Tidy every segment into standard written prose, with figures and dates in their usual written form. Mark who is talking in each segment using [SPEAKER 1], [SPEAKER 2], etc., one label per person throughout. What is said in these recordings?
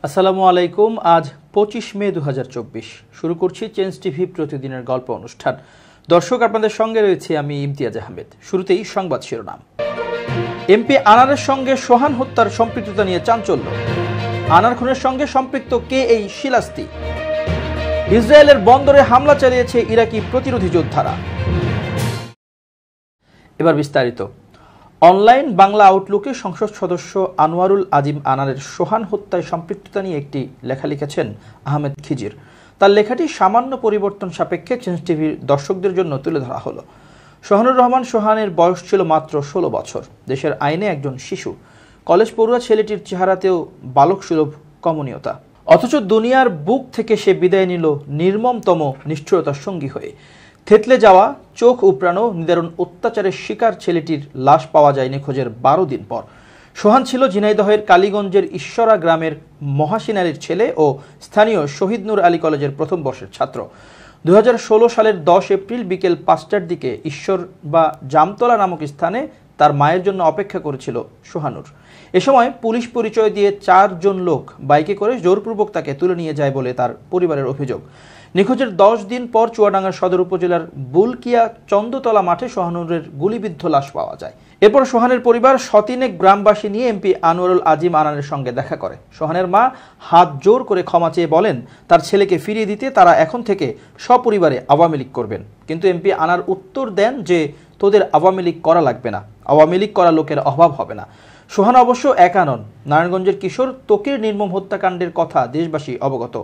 [SPEAKER 1] আসসালামু আলাইকুম। আজ 25 মে 2024 শুরু করছি চেঞ্জ টিভি প্রতিদিনের গল্প অনুষ্ঠান। দর্শক, আপনাদের সঙ্গে রয়েছে আমি ইমতিয়াজ আহমেদ। শুরুতেই সংবাদ শিরোনাম। এমপি আনারের সঙ্গে সোহান হত্যার সম্পৃক্ততা নিয়ে চাঞ্চল্য। আনার খুনের সঙ্গে সম্পৃক্ত কে এই শিলাস্তি? ইসরায়েলের বন্দরে হামলা চালিয়েছে ইরাকি প্রতিরোধী যোদ্ধারা। এবার বিস্তারিত। অনলাইন বাংলা আউটলুকে সংসদ সদস্য আনোয়ারুল আজিম আনারের সোহান হত্যায় সম্পৃক্ততা নিয়ে একটি লেখা লিখেছেন আহমেদ খিজির। তার লেখাটি সামান্য পরিবর্তন সাপেক্ষে চেঞ্জ টিভির দর্শকদের জন্য তুলে ধরা হলো। সোহানুর রহমান সোহানের বয়স ছিল মাত্র 16 বছর। দেশের আইনে একজন শিশু। কলেজ পড়ুয়া ছেলেটির চেহারাতেও বালক সুলভ কমনীয়তা। অথচ দুনিয়ার বুক থেকে সে বিদায় নিল নির্মমতম নিষ্ঠুরতার সঙ্গী হয়ে। থেতলে যাওয়া, চোখ উপড়ানো, নিদারুণ অত্যাচারের শিকার ছেলেটির লাশ পাওয়া যায় নিখোঁজের 12 দিন পর। সোহান ছিল ঝিনাইদহের কালীগঞ্জের ঈশ্বরা গ্রামের মহাসিন আলীর ছেলে ও স্থানীয় শহীদ নূর আলী কলেজের প্রথম বর্ষের ছাত্র। 2016 সালের 10 এপ্রিল বিকেল 5টার দিকে ঈশ্বর বা জামতলা নামক স্থানে তার মায়ের জন্য অপেক্ষা করেছিল সোহানুর। এ সময় পুলিশ পরিচয় দিয়ে 4 জন লোক বাইকে করে জোরপূর্বক তাকে তুলে নিয়ে যায় বলে তার পরিবারের অভিযোগ। নিখোঁজের 10 দিন পর চুয়াডাঙ্গা সদর উপজেলার বুলকিয়া চন্দ্রতলা মাঠে সোহানুরের গুলিবিদ্ধ লাশ পাওয়া যায়। এরপর সোহানের পরিবার শতিনেক গ্রামবাসী নিয়ে এমপি আনোয়ারুল আজিম আনারের সঙ্গে দেখা করে। সোহানের মা হাত জোর করে ক্ষমা চেয়ে বলেন তার ছেলেকে ফিরিয়ে দিতে তারা এখন থেকে সপরিবারে আওয়ামী লীগ করবেন। কিন্তু এমপি আনার উত্তর দেন যে তোদের আওয়ামী লীগ করা লাগবে না, আওয়ামী লীগ করা লোকের অভাব হবে না। সোহান অবশ্য একা নন। নারায়ণগঞ্জের কিশোর ত্বকের নির্মম হত্যাকাণ্ডের কথা দেশবাসী অবগত।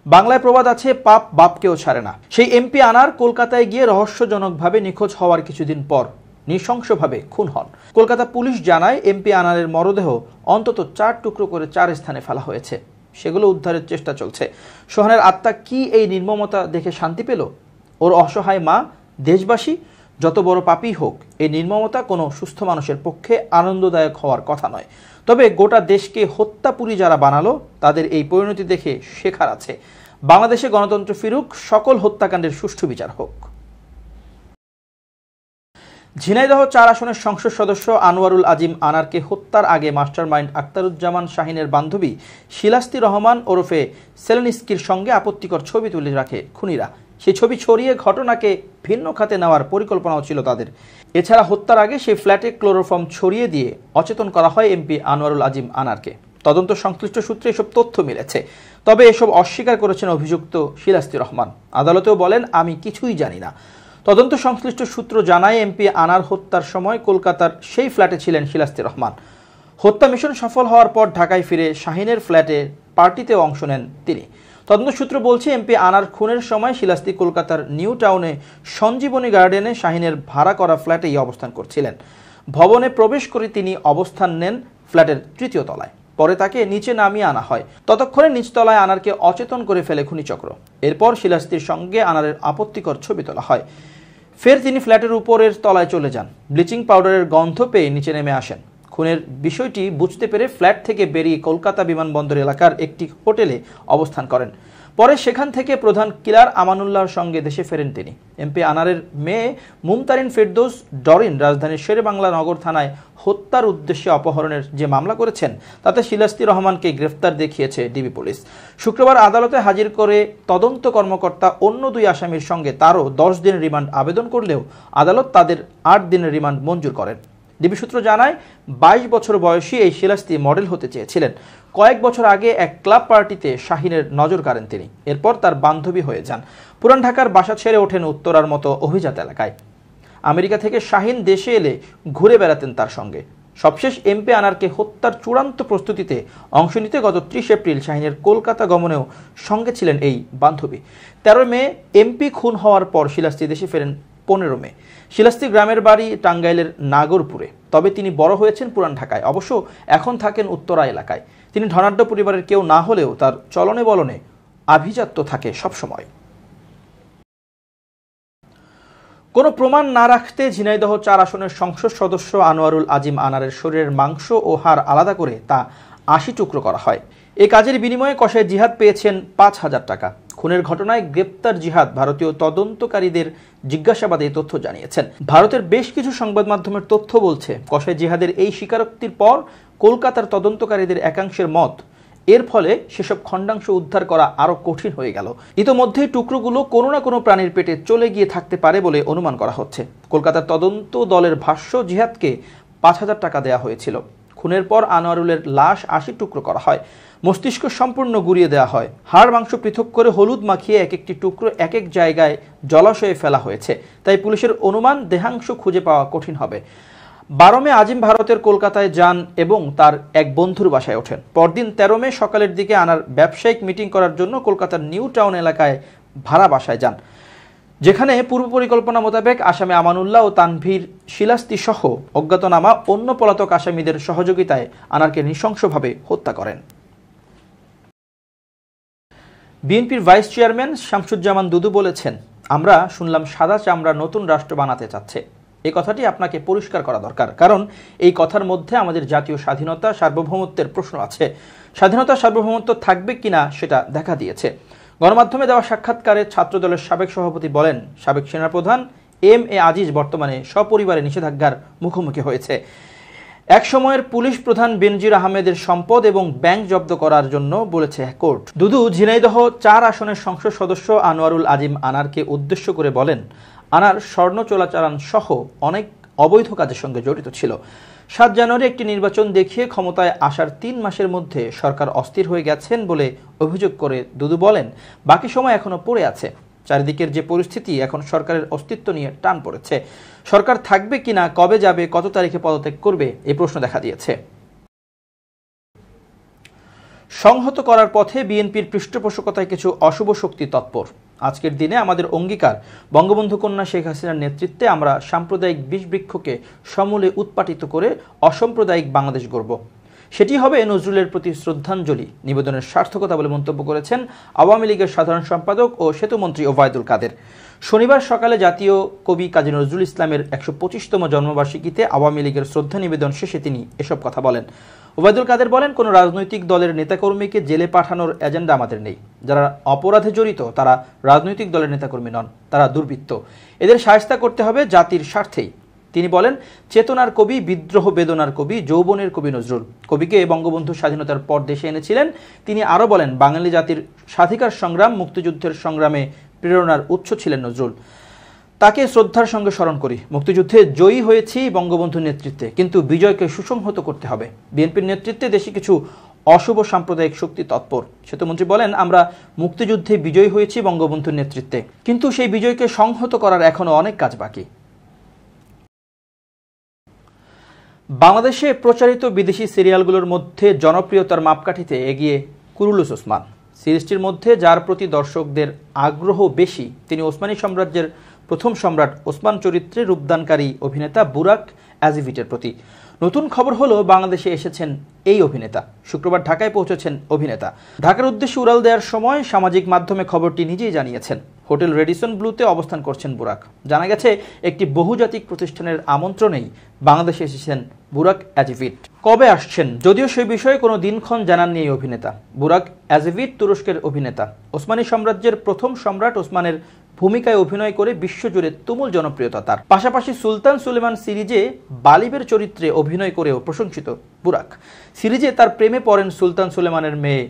[SPEAKER 1] বাংলায় প্রবাদ আছে, পাপ বাপকেও ছাড়ে না। সেই এমপি আনার কলকাতায় গিয়ে রহস্যজনকভাবে নিখোঁজ হওয়ার কিছুদিন পর নৃশংসভাবে খুন হন। কলকাতা পুলিশ জানায় এমপি আনারের মরদেহ অন্তত 4 টুকরো করে 4 স্থানে ফেলা হয়েছে। সেগুলো উদ্ধারের চেষ্টা চলছে। সোহানের আত্মা কি এই নির্মমতা দেখে শান্তি পেল? ওর অসহায় মা, দেশবাসী, যত বড় পাপী হোক, এই নির্মমতা কোনো সুস্থ মানুষের পক্ষে আনন্দদায়ক হওয়ার কথা নয়। তবে গোটা দেশকে হত্যাপুরী যারা বানালো তাদের এই পরিণতি দেখে শেখার আছে। বাংলাদেশে গণতন্ত্র ফিরুক, সকল হত্যাকাণ্ডের সুষ্ঠু বিচার হোক। ঝিনাইদহ 4 আসনের সংসদ সদস্য আনোয়ারুল আজিম আনারকে হত্যার আগে মাস্টারমাইন্ড আক্তারুজ্জামান শাহিনের বান্ধবী শিলাস্তি রহমান ওরফে সেলেনিস্কির সঙ্গে আপত্তিকর ছবি তুলে রাখে খুনিরা। সেই ছবি ছড়িয়ে ঘটনাকে ভিন্ন খাতে নেওয়ার পরিকল্পনাও ছিল তাদের। এছাড়া হত্যার আগে সেই ফ্ল্যাটে ক্লোরোফর্ম ছড়িয়ে দিয়ে অচেতন করা হয় এমপি আনোয়ারুল আজিম আনারকে। তদন্ত সংশ্লিষ্ট সূত্রে এসব তথ্য মিলেছে। তবে এসব অস্বীকার করেছেন অভিযুক্ত শিলাস্তি রহমান। আদালতেও বলেন, আমি কিছুই জানি না। তদন্ত সংশ্লিষ্ট সূত্র জানায় এমপি আনার হত্যার সময় কলকাতার সেই ফ্ল্যাটে ছিলেন শিলাস্তি রহমান। হত্যা মিশন সফল হওয়ার পর ঢাকায় ফিরে শাহিনের ফ্ল্যাটে পার্টিতেও অংশ নেন তিনি। তদন্ত সূত্র বলছে, এমপি আনার খুনের সময় শিলাস্তি কলকাতার নিউ টাউনে সঞ্জীবনী গার্ডেনে শাহিনের ভাড়া করা ফ্ল্যাটেই অবস্থান করছিলেন। ভবনে প্রবেশ করে তিনি অবস্থান নেন ফ্ল্যাটের 3য় তলায়। পরে তাকে নিচে নামিয়ে আনা হয়। ততক্ষণে নিচতলায় আনারকে অচেতন করে ফেলে খুনিচক্র। এরপর শিলাস্তির সঙ্গে আনারের আপত্তিকর ছবি তোলা হয়। ফের তিনি ফ্ল্যাটের উপরের তলায় চলে যান। ব্লিচিং পাউডারের গন্ধ পেয়ে নিচে নেমে আসেন। খুনের বিষয়টি বুঝতে পেরে ফ্ল্যাট থেকে বেরিয়ে কলকাতা বিমানবন্দর এলাকার একটি হোটেলে অবস্থান করেন। পরে সেখান থেকে প্রধান কিলার আমানুল্লাহর সঙ্গে দেশে ফেরেন তিনি। এমপি আনারের মেয়ে মুমতারিন ফেরদৌস ডরিন রাজধানীর শেরেবাংলা নগর থানায় হত্যার উদ্দেশ্যে অপহরণের যে মামলা করেছেন তাতে শিলাস্তি রহমানকে গ্রেফতার দেখিয়েছে ডিবি পুলিশ। শুক্রবার আদালতে হাজির করে তদন্ত কর্মকর্তা অন্য 2 আসামির সঙ্গে তারও 10 দিনের রিমান্ড আবেদন করলেও আদালত তাদের 8 দিনের রিমান্ড মঞ্জুর করেন। ডিবি সূত্র জানায়, 22 বছর বয়সী এই শিলাস্তি মডেল হতে চেয়েছিলেন। কয়েক বছর আগে এক ক্লাব পার্টিতে শাহিনের নজর কাড়েন তিনি। এরপর তার বান্ধবী হয়ে যান। পুরান ঢাকার বাসা ছেড়ে ওঠেন উত্তরার মতো অভিজাত এলাকায়। আমেরিকা থেকে শাহিন দেশে এলে ঘুরে বেড়াতেন তার সঙ্গে। সবশেষ এমপি আনারকে হত্যার চূড়ান্ত প্রস্তুতিতে অংশ নিতে গত 30 এপ্রিল শাহিনের কলকাতা গমনেও সঙ্গে ছিলেন এই বান্ধবী। 13 মে এমপি খুন হওয়ার পর শিলাস্তি দেশে ফেরেন 15 মে। শিলাস্তি গ্রামের বাড়ি টাঙ্গাইলের নাগরপুরে। তবে তিনি বড় হয়েছেন পুরান ঢাকায়। অবশ্য এখন থাকেন উত্তরা এলাকায়। তিনি ধনাঢ্য পরিবারের কেউ না হলেও তার চলনে বলনে আভিজাত্য থাকে সবসময়। কোনো প্রমাণ না রাখতে ঝিনাইদহ 4 আসনের সংসদ সদস্য আনোয়ারুল আজিম আনারের শরীরের মাংস ও হাড় আলাদা করে তা 80 টুকরো করা হয়। এই কাজের বিনিময়ে কসাই জিহাদ পেয়েছেন 5000 টাকা। খুনের ঘটনায় গ্রেপ্তার জিহাদ ভারতীয় তদন্তকারীদের জিজ্ঞাসাবাদে তথ্য জানিয়েছেন। ভারতের বেশ কিছু সংবাদ মাধ্যমের তথ্য বলছে, কসাই জিহাদের এই স্বীকারোক্তির পর কলকাতার তদন্তকারীদের একাংশের মত এর ফলে সেসব খণ্ডাংশ উদ্ধার করা আরও কঠিন হয়ে গেল। ইতোমধ্যেই টুকরোগুলো কোনো না কোনো প্রাণীর পেটে চলে গিয়ে থাকতে পারে বলে অনুমান করা হচ্ছে। কলকাতার তদন্ত দলের ভাষ্য, জিহাদকে ৫,০০০ টাকা দেওয়া হয়েছিল। খুনের পর আনোয়ারুলের লাশ ৮০ টুকরো করা হয়, মস্তিষ্ক সম্পূর্ণ গুঁড়িয়ে দেওয়া হয়, হাড় মাংস পৃথক করে হলুদ মাখিয়ে এক একটি টুকরো এক এক জায়গায় জলাশয়ে ফেলা হয়েছে। তাই পুলিশের অনুমান দেহাংশ খুঁজে পাওয়া কঠিন হবে। ১২ মে আজিম ভারতের কলকাতায় যান এবং তার এক বন্ধুর বাসায় ওঠেন। পরদিন ১৩ মে সকালের দিকে আনার ব্যবসায়িক মিটিং করার জন্য কলকাতার নিউ টাউন এলাকায় ভাড়া বাসায় যান, যেখানে পূর্ব পরিকল্পনা মোতাবেক আসামি আমানুল্লাহ ও তানভীর শিলাস্তি সহ অজ্ঞাতনামা অন্য পলাতক আসামিদের সহযোগিতায় আনারকে নৃশংসভাবে হত্যা করেন। বিএনপির ভাইস চেয়ারম্যান শামসুজ্জামান দুদু বলেছেন, আমরা শুনলাম সাদা চামড়া নতুন রাষ্ট্র বানাতে চাচ্ছে। এই কথাটি আপনাকে পরিষ্কার করা দরকার, কারণ এই কথার মধ্যে আমাদের জাতীয় স্বাধীনতা সার্বভৌমত্বের প্রশ্ন আছে। স্বাধীনতা সার্বভৌমত্ব থাকবে কিনা সেটা দেখা দিয়েছে। গণমাধ্যমে দেওয়া সাক্ষাৎকারে ছাত্রদলের সাবেক সভাপতি বলেন, সাবেক সেনাপ্রধান এম.এ. আজিজ বর্তমানে সপরিবারে নিষেধাজ্ঞার মুখোমুখি হয়েছে। এক সময়ের পুলিশ প্রধান বেনজির আহমেদের সম্পদ এবং ব্যাংক জব্দ করার জন্য বলেছে কোর্ট। দুদু ঝিনাইদহ ৪ আসনের সংসদ সদস্য আনোয়ারুল আজিম আনারকে উদ্দেশ্য করে বলেন, আনার স্বর্ণ চোরাচালান সহ অনেক অবৈধ কাজের সঙ্গে জড়িত ছিল। ৭ জানুয়ারি একটি নির্বাচন দেখিয়ে ক্ষমতায় আসার ৩ মাসের মধ্যে সরকার অস্থির হয়ে গেছেন বলে অভিযোগ করে দুদু বলেন, বাকি সময় এখনো পড়ে আছে। চারিদিকের যে পরিস্থিতি, এখন সরকারের অস্তিত্ব নিয়ে টান পড়েছে। সরকার থাকবে কিনা, কবে যাবে, কত তারিখে পদত্যাগ করবে, এই প্রশ্ন দেখা দিয়েছে। সংহত করার পথে বিএনপির পৃষ্ঠপোষকতায় কিছু অশুভ শক্তি তৎপর। আজকের দিনে আমাদের অঙ্গীকার, বঙ্গবন্ধু কন্যা শেখ হাসিনার নেতৃত্বে আমরা সাম্প্রদায়িক বিষবৃক্ষকে সমূলে উৎপাটিত করে অসাম্প্রদায়িক বাংলাদেশ গড়ব। সেটি হবে নজরুলের প্রতি শ্রদ্ধাঞ্জলি নিবেদনের সার্থকতা বলে মন্তব্য করেছেন আওয়ামী লীগের সাধারণ সম্পাদক ও সেতুমন্ত্রী ওবায়দুল কাদের। শনিবার সকালে জাতীয় কবি কাজী নজরুল ইসলামের ১২৫তম জন্মবার্ষিকীতে আওয়ামী লীগের শ্রদ্ধা নিবেদন শেষে তিনি এসব কথা বলেন। ওবায়দুল কাদের বলেন, কোনো রাজনৈতিক দলের নেতাকর্মীকে জেলে পাঠানোর এজেন্ডা আমাদের নেই। যারা অপরাধে জড়িত তারা রাজনৈতিক দলের নেতাকর্মী নন, তারা দুর্বৃত্ত। এদের শায়েস্তা করতে হবে জাতির স্বার্থেই। তিনি বলেন, চেতনার কবি, বিদ্রোহ বেদনার কবি, যৌবনের কবি নজরুল। কবিকে বঙ্গবন্ধু স্বাধীনতার পর দেশে এনেছিলেন। তিনি আরও বলেন, বাঙালি জাতির স্বাধিকার সংগ্রাম, মুক্তিযুদ্ধের সংগ্রামে প্রেরণার উৎস ছিলেন নজরুল। তাকে শ্রদ্ধার সঙ্গে স্মরণ করি। মুক্তিযুদ্ধে জয়ী হয়েছি বঙ্গবন্ধুর নেতৃত্বে, কিন্তু বিজয়কে সুসংহত করতে হবে। বিএনপির নেতৃত্বে দেশে কিছু অশুভ সাম্প্রদায়িক শক্তি তৎপর। সেতুমন্ত্রী বলেন, আমরা মুক্তিযুদ্ধে বিজয়ী হয়েছি বঙ্গবন্ধুর নেতৃত্বে, কিন্তু সেই বিজয়কে সংহত করার এখনো অনেক কাজ বাকি। বাংলাদেশে প্রচারিত বিদেশি সিরিয়ালগুলোর মধ্যে জনপ্রিয়তার মাপকাঠিতে এগিয়ে কুরুলুস ওসমান। সিরিজটির মধ্যে যার প্রতি দর্শকদের আগ্রহ বেশি, তিনি ওসমানী সাম্রাজ্যের প্রথম সম্রাট ওসমান চরিত্রে রূপদানকারী অভিনেতা বুরাক অ্যাজিভিটের প্রতি। নতুন খবর হলো, বাংলাদেশে এসেছেন এই অভিনেতা। শুক্রবার ঢাকায় পৌঁছেছেন অভিনেতা। ঢাকার উদ্দেশ্যে উড়াল দেওয়ার সময় সামাজিক মাধ্যমে খবরটি নিজেই জানিয়েছেন। হোটেল রেডিসন ব্লুতে অবস্থান করছেন বুরাক। জানা গেছে, একটি বহুজাতিক প্রতিষ্ঠানের আমন্ত্রণেই বাংলাদেশে এসেছেন বুরাক অ্যাজিভিট। কবে আসছেন যদিও সে বিষয়ে কোনো দিনক্ষণ জানাননি এই অভিনেতা। বুরাক অ্যাজিভিট তুরস্কের অভিনেতা। ওসমানী সাম্রাজ্যের প্রথম সম্রাট ওসমানের ভূমিকায় অভিনয় করে বিশ্বজুড়ে তুমুল জনপ্রিয়তা তার। পাশাপাশি সুলতান সুলেমান সিরিজে বালিবের চরিত্রে অভিনয় করেও প্রশংসিত বুরাক। সিরিজে তার প্রেমে পড়েন সুলতান সুলেমানের মেয়ে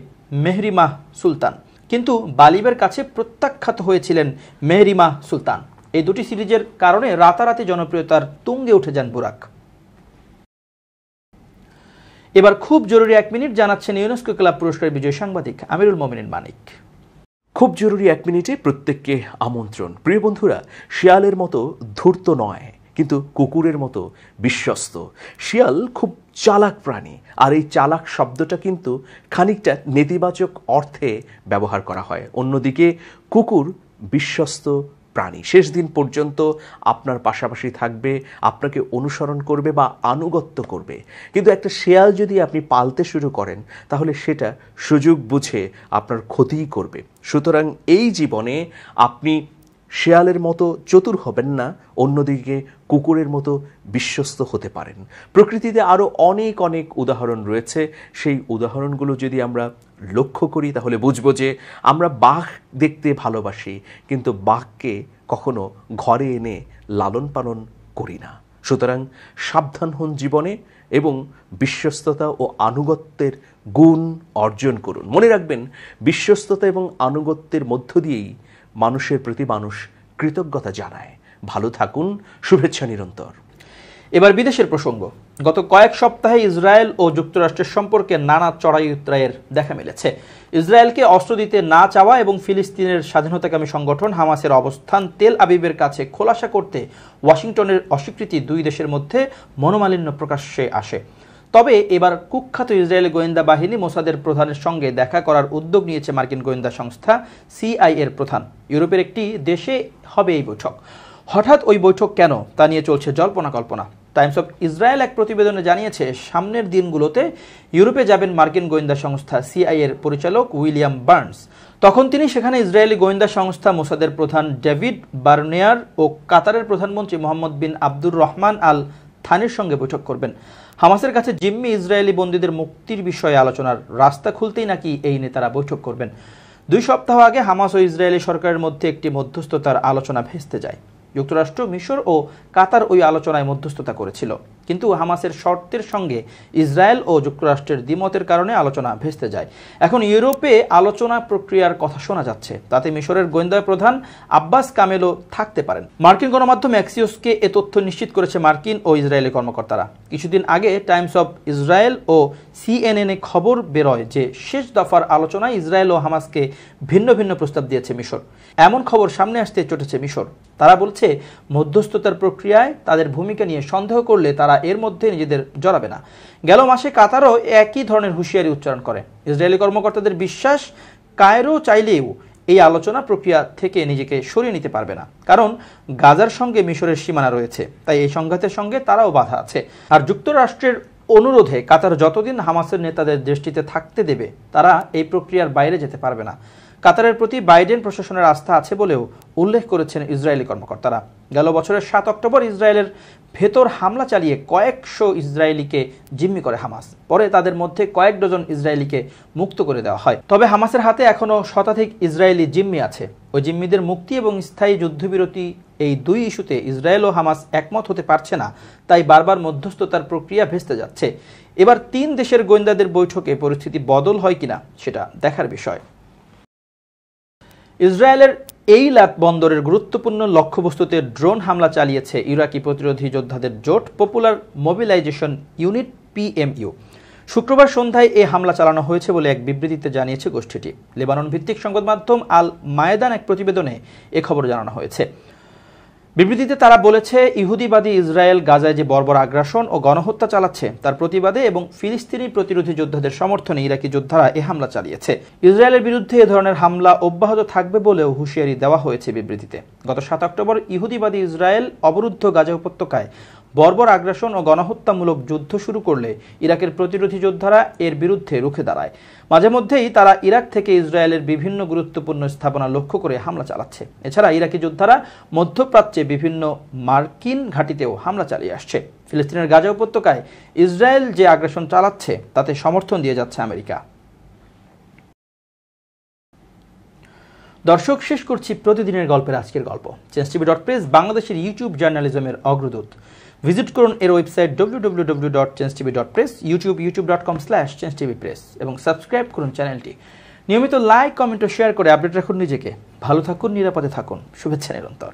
[SPEAKER 1] মেহরিমাহ সুলতান, কিন্তু বালিবের কাছে প্রত্যাখ্যাত হয়েছিলেন মেহরিমাহ সুলতান। এই দুটি সিরিজের কারণে রাতারাতি জনপ্রিয়তার তুঙ্গে উঠে যান বুরাক। এবার খুব জরুরি 1 মিনিট জানাচ্ছেন ইউনেস্কো ক্লাব পুরস্কার বিজয়ী সাংবাদিক আমিরুল মোমিনিন মানিক।
[SPEAKER 2] খুব জরুরি 1 মিনিটে প্রত্যেককে আমন্ত্রণ। প্রিয় বন্ধুরা, শিয়ালের মতো ধূর্ত নয়, কিন্তু কুকুরের মতো বিশ্বস্ত। শিয়াল খুব চালাক প্রাণী, আর এই চালাক শব্দটা কিন্তু খানিকটা নেতিবাচক অর্থে ব্যবহার করা হয়। অন্যদিকে কুকুর বিশ্বস্ত প্রাণী, শেষ দিন পর্যন্ত আপনার পাশাপাশি থাকবে, আপনাকে অনুসরণ করবে বা আনুগত্য করবে। কিন্তু একটা শেয়াল যদি আপনি পালতে শুরু করেন, তাহলে সেটা সুযোগ বুঝে আপনার ক্ষতিই করবে। সুতরাং এই জীবনে আপনি শেয়ালের মতো চতুর হবেন না, অন্যদিকে কুকুরের মতো বিশ্বস্ত হতে পারেন। প্রকৃতিতে আরও অনেক অনেক উদাহরণ রয়েছে। সেই উদাহরণগুলো যদি আমরা লক্ষ্য করি, তাহলে বুঝবো যে আমরা বাঘ দেখতে ভালোবাসি, কিন্তু বাঘকে কখনো ঘরে এনে লালন পালন করি না। সুতরাং সাবধান হন জীবনে এবং বিশ্বস্ততা ও আনুগত্যের গুণ অর্জন করুন। মনে রাখবেন, বিশ্বস্ততা এবং আনুগত্যের মধ্য দিয়েই মানুষের প্রতি মানুষ কৃতজ্ঞতা জানায়। ভালো থাকুন, শুভেচ্ছা নিরন্তর।
[SPEAKER 1] এবার বিদেশের প্রসঙ্গ। গত কয়েক সপ্তাহে ইসরায়েল ও যুক্তরাষ্ট্রের সম্পর্কে নানা চড়াই উতরাইয়ের দেখা মিলেছে। ইসরায়েলকে অস্ত্র দিতে না চাওয়া এবং ফিলিস্তিনের স্বাধীনতাকামী সংগঠন হামাসের অবস্থান তেল আবিবের কাছে খোলাসা করতে ওয়াশিংটনের অস্বীকৃতি দুই দেশের মধ্যে মনোমালিন্য প্রকাশ্যে আসে। তবে এবার কুখ্যাত ইসরায়েলি গোয়েন্দা বাহিনী মোসাদের প্রধানের সঙ্গে দেখা করার উদ্যোগ নিয়েছে মার্কিন গোয়েন্দা সংস্থা সিআইএর প্রধান। ইউরোপের একটি দেশে হবে এই বৈঠক। হঠাৎ ওই বৈঠক কেন, তা নিয়ে চলছে জল্পনা কল্পনা। টাইমস অফ ইসরায়েল এক প্রতিবেদনে জানিয়েছে, সামনের দিনগুলোতে ইউরোপে যাবেন মার্কিন গোয়েন্দা সংস্থা সিআইএর পরিচালক উইলিয়াম বার্নস। তখন তিনি সেখানে ইসরায়েলি গোয়েন্দা সংস্থা মোসাদের প্রধান ডেভিড বার্নেয়ার ও কাতারের প্রধানমন্ত্রী মোহাম্মদ বিন আব্দুর রহমান আল থানির সঙ্গে বৈঠক করবেন। হামাসের কাছে জিম্মি ইসরায়েলি বন্দীদের মুক্তির বিষয়ে আলোচনার রাস্তা খুলতেই নাকি এই নেতারা বৈঠক করবেন। 2 সপ্তাহ আগে হামাস ও ইসরায়েলি সরকারের মধ্যে একটি মধ্যস্থতার আলোচনা ভেস্তে যায়। যুক্তরাষ্ট্র, মিশর ও কাতার ওই আলোচনায় মধ্যস্থতা করেছিল, কিন্তু হামাসের শর্তের সঙ্গে ইসরায়েল ও যুক্তরাষ্ট্রের দ্বিমতের কারণে আলোচনা ভেস্তে যায়। এখন ইউরোপে আলোচনা প্রক্রিয়ার কথা শোনা যাচ্ছে, তাতে মিশরের গোয়েন্দা প্রধান আব্বাস কামেলও থাকতে পারেন। মার্কিন গণমাধ্যম অ্যাক্সিওসকে এ তথ্য নিশ্চিত করেছে মার্কিন ও ইসরায়েলি কর্মকর্তারা। কিছুদিন আগে টাইমস অফ ইসরায়েল ও সিএনএনে খবর বেরোয় যে শেষ দফার আলোচনায় ইসরায়েল ও হামাসকে ভিন্ন ভিন্ন প্রস্তাব দিয়েছে মিশর। এমন খবর সামনে আসতে চটেছে মিশর। তারা বলছে, মধ্যস্থতার প্রক্রিয়ায় তাদের ভূমিকা নিয়ে সন্দেহ করলে তারা এর মধ্যে নিজেদের জড়াবে না। গেল মাসে কাতারও একই ধরনের হুঁশিয়ারি উচ্চারণ করে। ইসরায়েলি কর্মকর্তাদের বিশ্বাস, কায়রো চাইলেও এই আলোচনা প্রক্রিয়া থেকে নিজেকে সরিয়ে নিতে পারবে না, কারণ গাজার সঙ্গে মিশরের সীমানা রয়েছে, তাই এই সংঘাতের সঙ্গে তারাও বাধা আছে। আর যুক্তরাষ্ট্রের অনুরোধে কাতার যতদিন হামাসের নেতাদের দেশটিতে থাকতে দেবে, তারা এই প্রক্রিয়ার বাইরে যেতে পারবে না। কাতারের প্রতি বাইডেন প্রশাসনের আস্থা আছে বলেও উল্লেখ করেছেন ইসরায়েলি কর্মকর্তারা। গেল বছরের 7 অক্টোবর ইসরায়েলের ভেতর হামলা চালিয়ে কয়েকশো ইসরায়েলিকে জিম্মি করে হামাস। পরে তাদের মধ্যে কয়েক ডজন ইসরায়েলিকে মুক্ত করে দেওয়া হয়। তবে হামাসের হাতে এখনও শতাধিক ইসরায়েলি জিম্মি আছে। ওই জিম্মিদের মুক্তি এবং স্থায়ী যুদ্ধবিরতি, এই 2 ইস্যুতে ইসরায়েল ও হামাস একমত হতে পারছে না, তাই বারবার মধ্যস্থতার প্রক্রিয়া ভেস্তে যাচ্ছে। এবার 3 দেশের গোয়েন্দাদের বৈঠকে পরিস্থিতি বদল হয় কিনা সেটা দেখার বিষয়। ইসরায়েলের এইলাত বন্দরের গুরুত্বপূর্ণ লক্ষ্যবস্তুতে ড্রোন হামলা চালিয়েছে ইরাকি প্রতিরোধী যোদ্ধাদের জোট পপুলার মোবিলাইজেশন ইউনিট PMU। শুক্রবার সন্ধ্যায় এই হামলা চালানো হয়েছে বলে এক বিবৃতিতে জানিয়েছে গোষ্ঠীটি। লেবানন ভিত্তিক সংবাদ মাধ্যম আল মায়েদান এক প্রতিবেদনে এ খবর জানানো হয়েছে। বিবৃতিতে তারা বলেছে, ইহুদিবাদী ইসরায়েল গাজায় যে বর্বর আগ্রাসন ও গণহত্যা চালাচ্ছে তার প্রতিবাদে এবং ফিলিস্তিনি প্রতিরোধী যোদ্ধাদের সমর্থনে ইরাকি যোদ্ধারা এ হামলা চালিয়েছে। ইসরায়েলের বিরুদ্ধে এ ধরনের হামলা অব্যাহত থাকবে বলেও হুঁশিয়ারি দেওয়া হয়েছে বিবৃতিতে। গত 7 অক্টোবর ইহুদিবাদী ইসরায়েল অবরুদ্ধ গাজা উপত্যকায় বর্বর আগ্রাসন ও গণহত্যামূলক যুদ্ধ শুরু করলে ইরাকের প্রতিরোধী যোদ্ধারা এর বিরুদ্ধে রুখে দাঁড়ায়। মাঝে মধ্যেই তারা ইরাক থেকে ইসরায়েলের বিভিন্ন গুরুত্বপূর্ণ স্থাপনা লক্ষ্য করে হামলা চালাচ্ছে। এছাড়া ইরাকি যোদ্ধারা মধ্যপ্রাচ্যে বিভিন্ন মার্কিন ঘাঁটিতেও হামলা চালিয়ে আসছে। ফিলিস্তিনের গাজা উপত্যকায় ইসরায়েল যে আগ্রাসন চালাচ্ছে তাতে সমর্থন দিয়ে যাচ্ছে আমেরিকা। দর্শক, শেষ করছি প্রতিদিনের গল্পের আজকের গল্প। changetv.press বাংলাদেশের ইউটিউব জার্নালিজমের অগ্রদূত। ভিজিট করুন এর ওয়েবসাইট www.changetv.press, youtube.com/changetvpress এবং সাবস্ক্রাইব করুন চ্যানেলটি। নিয়মিত লাইক, কমেন্ট ও শেয়ার করে আপডেট রাখুন নিজেকে। ভালো থাকুন, নিরাপদে থাকুন। শুভেচ্ছা নিরন্তর।